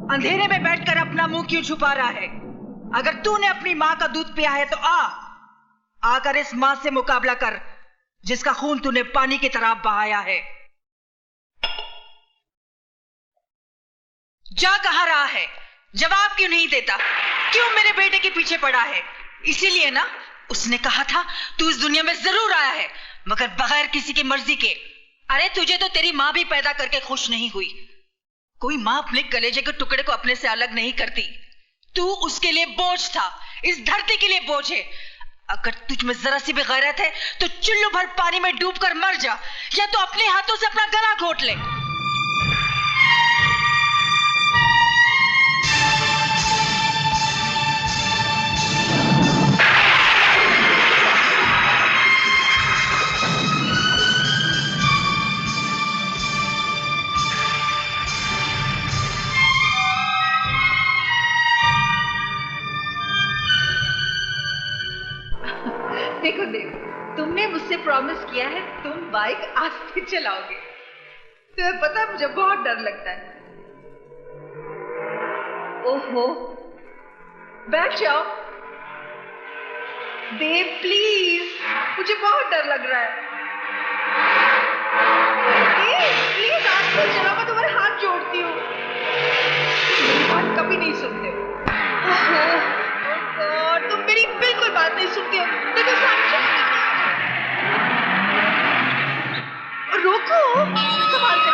अंधेरे में बैठकर अपना मुंह क्यों छुपा रहा है? अगर तूने अपनी माँ का दूध पिया है तो आकर इस माँ से मुकाबला कर जिसका खून तूने पानी की तरह बहाया है। जा कहाँ रहा है? जवाब क्यों नहीं देता? क्यों मेरे बेटे के पीछे पड़ा है? इसीलिए ना उसने कहा था तू इस दुनिया में जरूर आया है, मगर बगैर किसी की मर्जी के। अरे तुझे तो तेरी माँ भी पैदा करके खुश नहीं हुई। कोई माँ अपने कलेजे के टुकड़े को अपने से अलग नहीं करती। तू उसके लिए बोझ था, इस धरती के लिए बोझ है। अगर तुझ में जरा सी भी गैरत है तो चुल्लू भर पानी में डूबकर मर जा, या तो अपने हाथों से अपना गला घोट ले। देखो देव, तुमने मुझसे प्रॉमिस किया है तुम बाइक आस्ते चलाओगे। तुम्हें पता है मुझे बहुत डर लगता है। ओहो, बैठ जाओ। देव प्लीज, मुझे बहुत डर लग रहा है। प्लीज आस्ते चलाओ, मैं तुम्हारे हाथ जोड़ती हूँ। बात कभी नहीं सुनते हो। तुम मेरी बिल्कुल बात नहीं सुनती हो। देखो सामने रोको, संभाल के।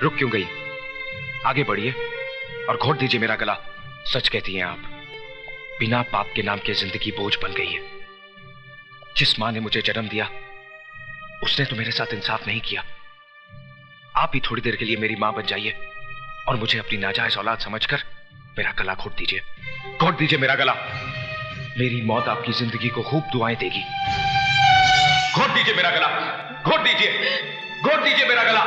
रुक क्यों गई? आगे बढ़िए और घोट दीजिए मेरा गला। सच कहती हैं आप, बिना पाप के नाम की जिंदगी बोझ बन गई है। जिस मां ने मुझे जन्म दिया उसने तो मेरे साथ इंसाफ नहीं किया। आप ही थोड़ी देर के लिए मेरी मां बन जाइए और मुझे अपनी नाजायज औलाद समझकर मेरा गला घोट दीजिए। घोट दीजिए मेरा गला। मेरी मौत आपकी जिंदगी को खूब दुआएं देगी। घोट दीजिए मेरा गला, घोट दीजिए, घोट दीजिए मेरा गला।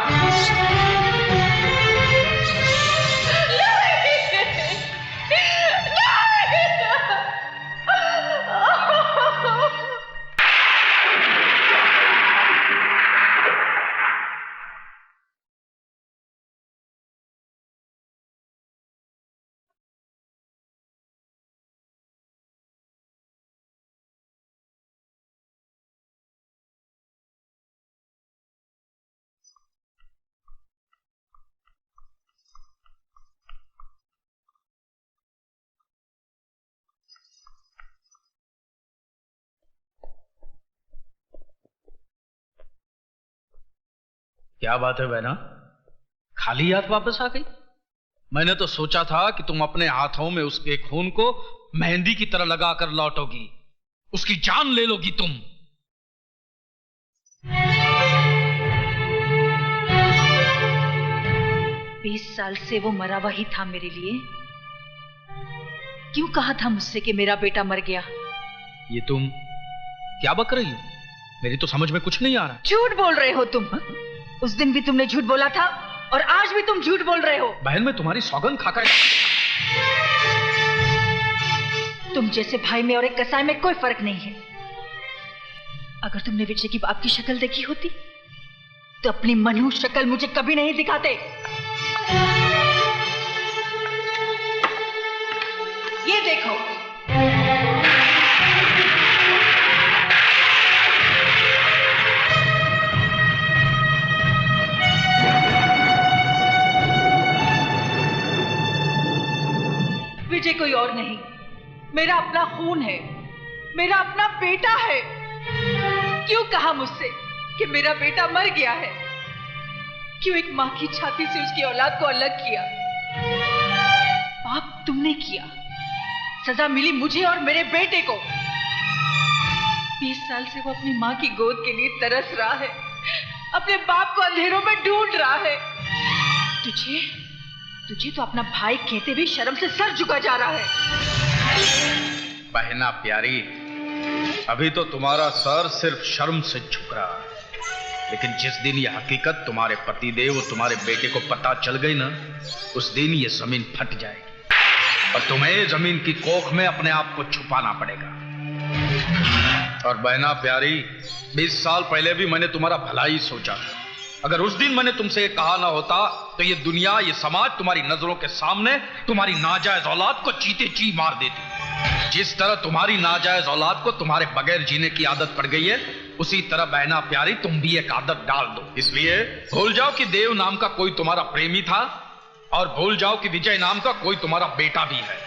क्या बात है बहना, खाली हाथ वापस आ गई? मैंने तो सोचा था कि तुम अपने हाथों में उसके खून को मेहंदी की तरह लगाकर लौटोगी, उसकी जान ले लोगी तुम। 20 साल से वो मरा हुआ ही था मेरे लिए। क्यों कहा था मुझसे कि मेरा बेटा मर गया? ये तुम क्या बक रही हो? मेरी तो समझ में कुछ नहीं आ रहा। झूठ बोल रहे हो तुम। उस दिन भी तुमने झूठ बोला था और आज भी तुम झूठ बोल रहे हो। बहन, मैं तुम्हारी सौगंध खाकर। तुम जैसे भाई में और एक कसाई में कोई फर्क नहीं है। अगर तुमने विजय की बाप की शक्ल देखी होती तो अपनी मनहूस शक्ल मुझे कभी नहीं दिखाते। ये देखो, विजय कोई और नहीं, मेरा अपना खून है, मेरा अपना बेटा है। क्यों कहा मुझसे कि मेरा बेटा मर गया है? क्यों एक मां की छाती से उसकी औलाद को अलग किया? पाप तुमने किया, सजा मिली मुझे और मेरे बेटे को। 20 साल से वो अपनी मां की गोद के लिए तरस रहा है, अपने बाप को अंधेरों में ढूंढ रहा है। तुझे तो अपना भाई कहते भी शर्म से सर झुका जा रहा है। बहना प्यारी, अभी तो तुम्हारा सर सिर्फ शर्म से झुक रहा है, लेकिन जिस दिन ये हकीकत तुम्हारे पतिदेव और तुम्हारे बेटे को पता चल गई ना, उस दिन ये जमीन फट जाएगी और तुम्हें जमीन की कोख में अपने आप को छुपाना पड़ेगा। और बहना प्यारी, 20 साल पहले भी मैंने तुम्हारा भला ही सोचा था। अगर उस दिन मैंने तुमसे ये कहा ना होता तो ये दुनिया, ये समाज तुम्हारी नजरों के सामने तुम्हारी नाजायज औलाद को चीते ची मार देती। जिस तरह तुम्हारी नाजायज औलाद को तुम्हारे बगैर जीने की आदत पड़ गई है, उसी तरह बहना प्यारी तुम भी एक आदत डाल दो। इसलिए भूल जाओ कि देव नाम का कोई तुम्हारा प्रेमी था, और भूल जाओ कि विजय नाम का कोई तुम्हारा बेटा भी है।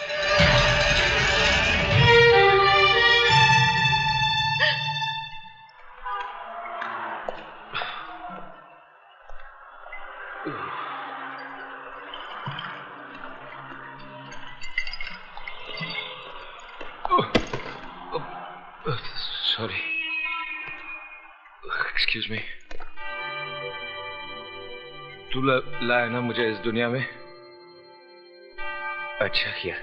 Sorry, excuse me. तू लाया ना मुझे इस दुनिया में, अच्छा किया।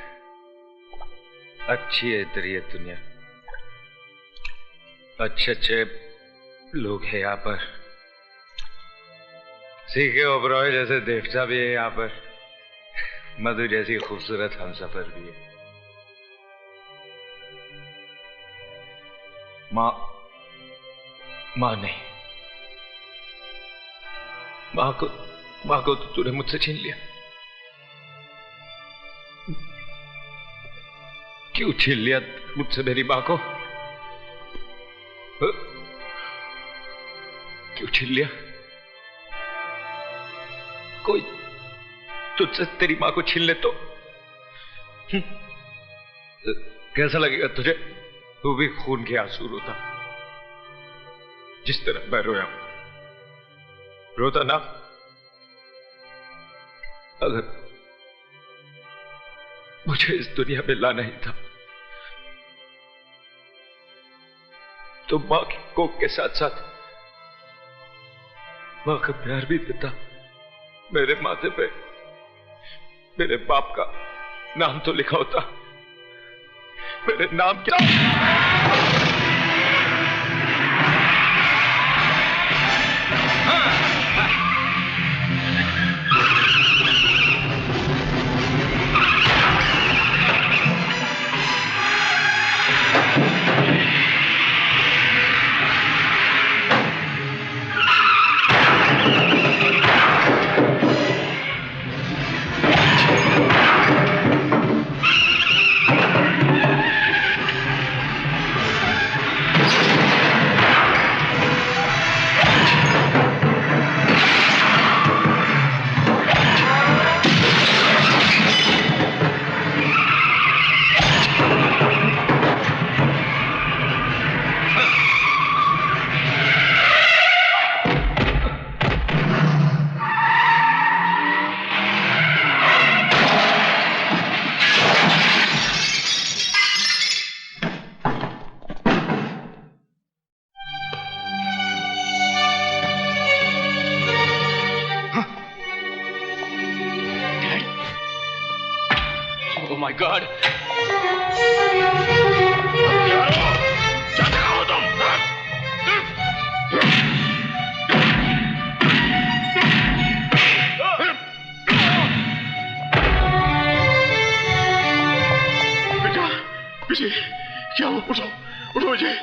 अच्छी है तेरी ये दुनिया, अच्छे अच्छे लोग हैं यहाँ पर, सीखे ओबरॉय जैसे देवता भी है यहाँ पर, मधु जैसी खूबसूरत हमसफर भी है। माँ नहीं, माँ को तो तूने मुझसे छीन लिया। क्यों छीन लिया मुझसे मेरी माँ को? क्यों छीन लिया? कोई तुझसे तेरी माँ को छीन ले तो कैसा लगेगा तुझे? तू भी खून के आंसू रोता, जिस तरह मैं रोया। रोता ना? अगर मुझे इस दुनिया में लाना ही था तो मां की कोख के साथ साथ मां का प्यार भी देता। मेरे माथे पे मेरे बाप का नाम तो लिखा होता। मेरे नाम क्या? my God! बेटा, विजय, क्या हुआ? उठो, उठो विजय।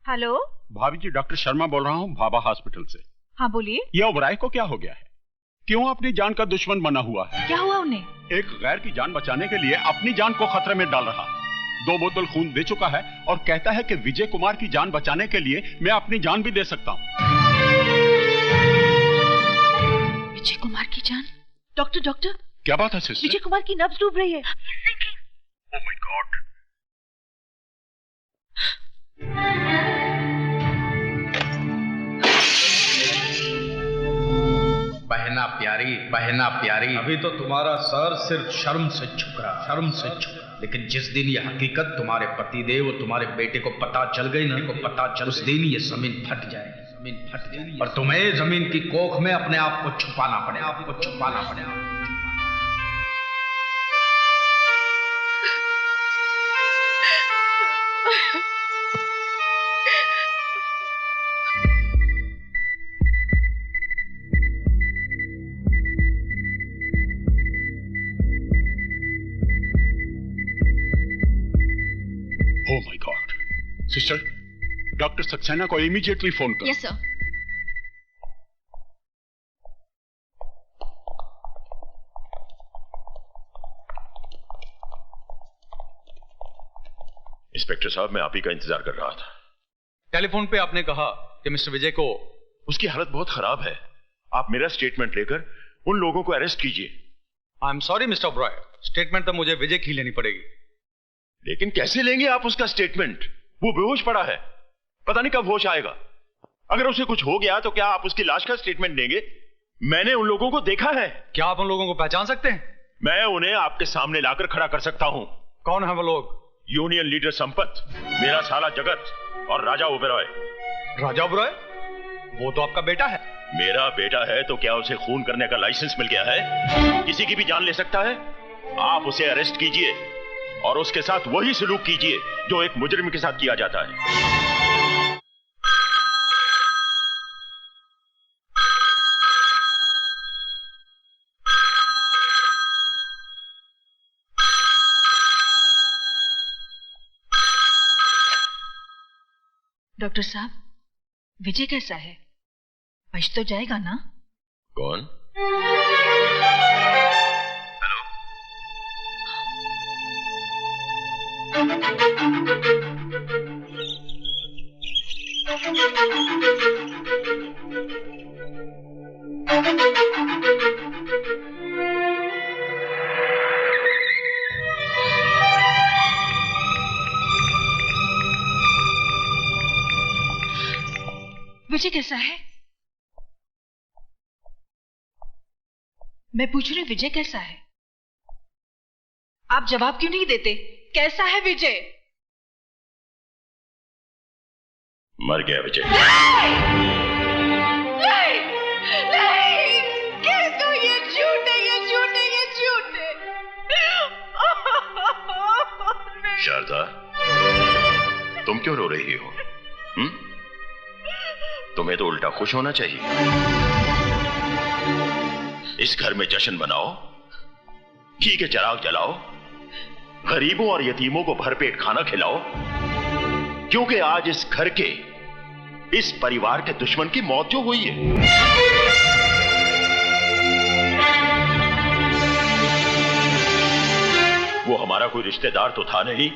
हेलो, भाभी जी, डॉक्टर शर्मा बोल रहा हूँ भाभा हॉस्पिटल से। हाँ बोलिए। ये ओबराय को क्या हो गया है? क्यों अपनी जान का दुश्मन बना हुआ है? क्या हुआ उन्हें? एक गैर की जान बचाने के लिए अपनी जान को खतरे में डाल रहा। 2 बोतल खून दे चुका है और कहता है कि विजय कुमार की जान बचाने के लिए मैं अपनी जान भी दे सकता हूँ। विजय कुमार की जान? डॉक्टर, क्या बात है सिस्टर? विजय कुमार की नब्ज डूब रही है। Oh my God. बहना बहना प्यारी, अभी तो तुम्हारा सर सिर्फ शर्म से झुक रहा, लेकिन जिस दिन ये हकीकत तुम्हारे पतिदेव तुम्हारे बेटे को पता चल गई ना, उस दिन ये जमीन फट जाएगी, और तुम्हें जमीन की कोख में अपने आप को छुपाना पड़ेगा। Oh my God. Sister, doctor Saxena को इमीडिएटली फोन करो। Yes sir. इंस्पेक्टर साहब, मैं आप ही का इंतजार कर रहा था। टेलीफोन पे आपने कहा कि मिस्टर विजय को उसकी हालत बहुत खराब है। आप मेरा स्टेटमेंट लेकर उन लोगों को अरेस्ट कीजिए। I am sorry mister Oberoi, statement तो मुझे विजय की लेनी पड़ेगी। लेकिन कैसे लेंगे आप उसका स्टेटमेंट? वो बेहोश पड़ा है, पता नहीं कब होश आएगा। अगर उसे कुछ हो गया तो क्या आप उसकी लाश का स्टेटमेंट देंगे? मैंने उन लोगों को देखा है। क्या आप उन लोगों को पहचान सकते हैं? मैं उन्हें आपके सामने लाकर खड़ा कर सकता हूं। कौन है वो लोग? यूनियन लीडर संपत, मेरा साला जगत और राजा ओबेरॉय। राजा ओबेरॉय? वो तो आपका बेटा है। मेरा बेटा है तो क्या उसे खून करने का लाइसेंस मिल गया है? किसी की भी जान ले सकता है। आप उसे अरेस्ट कीजिए और उसके साथ वही सलूक कीजिए जो एक मुजरिम के साथ किया जाता है। डॉक्टर साहब, विजय कैसा है? बच तो जाएगा ना? कौन? विजय कैसा है? मैं पूछ रही हूं, विजय कैसा है? आप जवाब क्यों नहीं देते? कैसा है विजय? मर गया विजय। नहीं, नहीं, कह दो ये झूठ है, ये झूठ है, ये झूठ है। शारदा, तुम क्यों रो रही हो? तुम्हें तो उल्टा खुश होना चाहिए। इस घर में जश्न मनाओ, घी के चिराग जलाओ, गरीबों और यतीमों को भरपेट खाना खिलाओ, क्योंकि आज इस घर के, इस परिवार के दुश्मन की मौत जो हुई है, वो हमारा कोई रिश्तेदार तो था नहीं।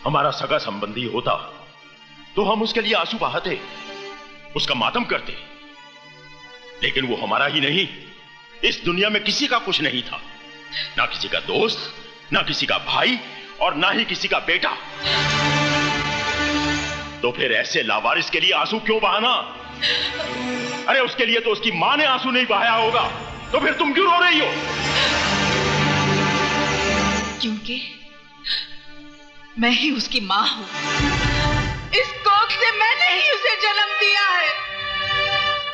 हमारा सगा संबंधी होता तो हम उसके लिए आंसू बहाते, उसका मातम करते, लेकिन वो हमारा ही नहीं, इस दुनिया में किसी का कुछ नहीं था। ना किसी का दोस्त, ना किसी का भाई, और ना ही किसी का बेटा। तो फिर ऐसे लावारिस के लिए आंसू क्यों बहाना? अरे उसके लिए तो उसकी मां ने आंसू नहीं बहाया होगा, तो फिर तुम क्यों रो रही हो? क्योंकि मैं ही उसकी मां हूं। इस कोख से मैंने ही उसे जन्म दिया है।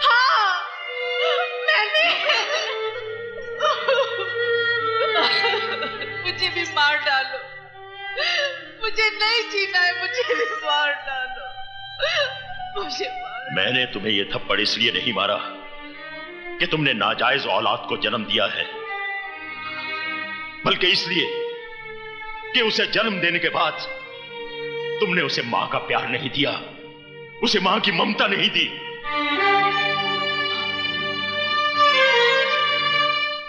हाँ, मैंने। मुझे भी मार डालो, मुझे नहीं जीना है, मुझे भी मार डालो, मुझे मार। मैंने तुम्हें यह थप्पड़ इसलिए नहीं मारा कि तुमने नाजायज औलाद को जन्म दिया है, बल्कि इसलिए कि उसे जन्म देने के बाद तुमने उसे मां का प्यार नहीं दिया, उसे मां की ममता नहीं दी।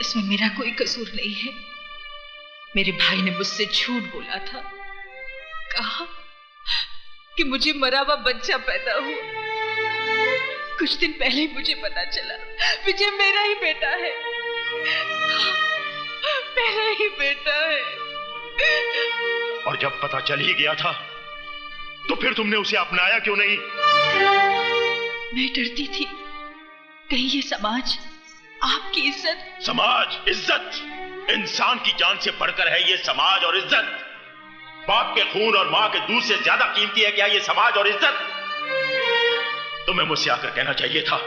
इसमें मेरा कोई कसूर नहीं है। मेरे भाई ने मुझसे झूठ बोला था, कहा कि मुझे मरा हुआ बच्चा पैदा हुआ। कुछ दिन पहले ही मुझे पता चला विजय मेरा ही बेटा है, मेरा ही बेटा है। और जब पता चल ही गया था तो फिर तुमने उसे अपनाया क्यों नहीं? मैं डरती थी कहीं ये समाज आपकी इज्जत। समाज, इज्जत, इंसान की जान से बढ़कर है ये समाज और इज्जत। बाप के खून और मां के दूध से ज्यादा कीमती है क्या ये समाज और इज्जत? तुम्हें मुझसे आकर कहना चाहिए था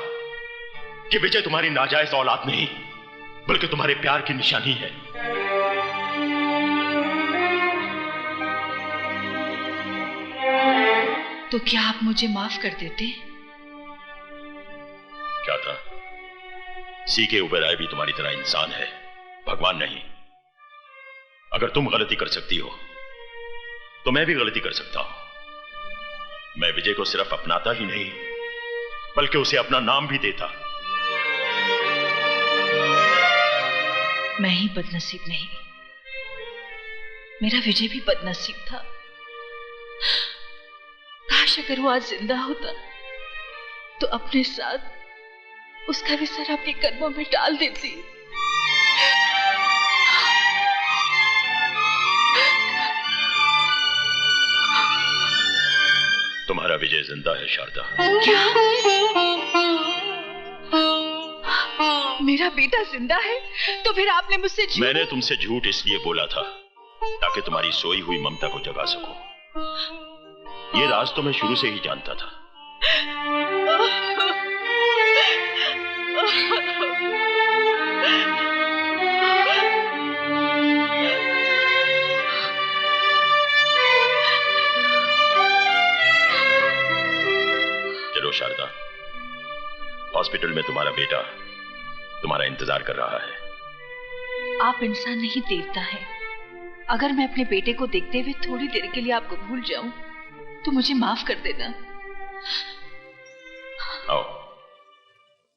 कि विजय तुम्हारी नाजायज औलाद नहीं बल्कि तुम्हारे प्यार की निशानी है। तो क्या आप मुझे माफ कर देते? क्या था? सीके उबेराय भी तुम्हारी तरह इंसान है, भगवान नहीं। अगर तुम गलती कर सकती हो तो मैं भी गलती कर सकता हूं। मैं विजय को सिर्फ अपनाता ही नहीं बल्कि उसे अपना नाम भी देता। मैं ही बदनसीब नहीं, मेरा विजय भी बदनसीब था। काश अगर वो आज जिंदा होता तो अपने साथ उसका भी सर आपके कदमों में डाल देती। तुम्हारा विजय जिंदा है शारदा। क्या? मेरा बेटा जिंदा है? तो फिर आपने मुझसे झूठ? मैंने तुमसे झूठ इसलिए बोला था ताकि तुम्हारी सोई हुई ममता को जगा सकूं। ये राज तो मैं शुरू से ही जानता था। चलो शारदा, हॉस्पिटल में तुम्हारा बेटा तुम्हारा इंतजार कर रहा है। आप इंसान नहीं देवता है। अगर मैं अपने बेटे को देखते हुए थोड़ी देर के लिए आपको भूल जाऊं तो मुझे माफ कर देना। आओ।